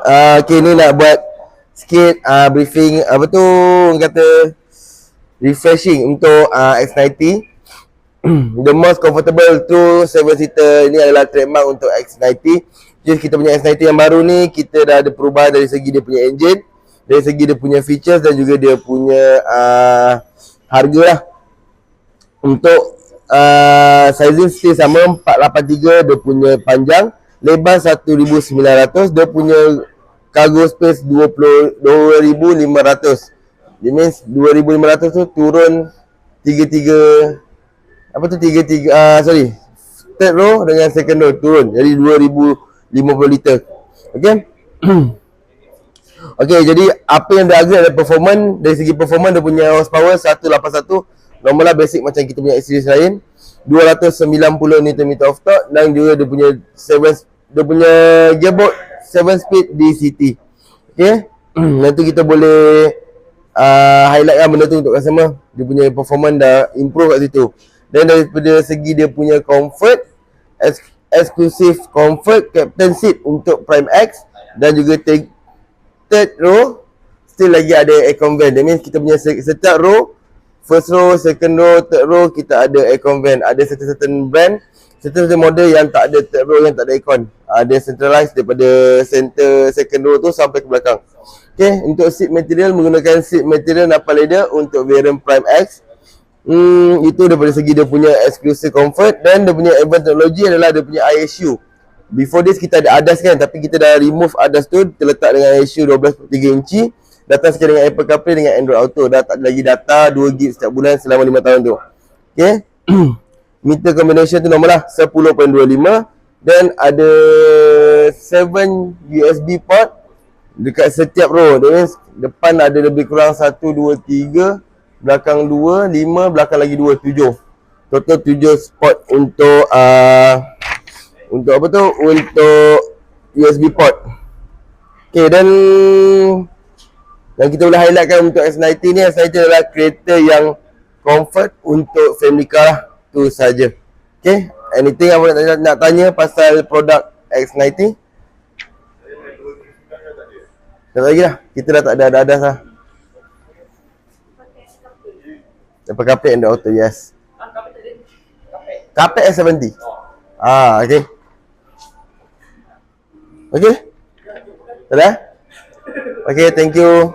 Okay, ni nak buat sikit briefing apa tu orang kata refreshing untuk X90. The most comfortable tu 7-seater ni adalah trademark untuk X90. Jadi kita punya X90 yang baru ni, kita dah ada perubahan dari segi dia punya engine, dari segi dia punya features dan juga dia punya harga lah. Untuk sizing still sama 483, dia punya panjang, lebar 1900, dia punya cargo space 2500. That means 2500 tu turun 33 apa tu 33 third row dengan second row turun jadi 2050 liter. Okey. Okey, jadi apa yang dia upgrade adalah performance. Dari segi performance dia punya horsepower 181, normal lah, basic macam kita punya series lain. 290 Nm of torque dan juga dia punya gearbox 7 speed DCT. Okey. Nanti kita boleh highlight lah benda tu untuk customer. Dia punya performance dah improve kat situ. Dan daripada segi dia punya comfort, exclusive comfort captain seat untuk Prime X dan juga third row still lagi ada aircon vent. That means kita punya setiap row, first row, second row, third row, kita ada aircon vent. Ada certain brand, certain model yang tak ada third row, yang tak ada aircon. Ada centralized daripada center second row tu sampai ke belakang. Okay, untuk seat material menggunakan seat material Nappa leather untuk variant Prime X. Itu daripada segi dia punya exclusive comfort. Dan dia punya advanced technology adalah dia punya ISU. Before this kita ada ADAS kan, tapi kita dah remove ADAS tu, terletak dengan ISU 12.3 inci. Datang sekali dengan Apple CarPlay dengan Android Auto. Dah tak ada lagi data 2GB setiap bulan selama 5 tahun tu. Okay. Meter combination tu normal lah 10.25. Dan ada 7 USB port dekat setiap row. That means depan ada lebih kurang 1, 2, 3, belakang 2, 5, belakang lagi 2, 7. Total 7 spot untuk untuk apa tu? Untuk USB port. Okay, dan yang kita boleh highlightkan untuk S90 ni, S90 adalah kereta yang comfort untuk family car lah. Tu saja. Okay, anything apa nak tanya pasal produk X90? Tak lagi lah. Kita dah tak ada ADAS lah. Dapat kapek and auto, yes. Kapek S70. Okay. Okay? Tak ada? Okay, thank you.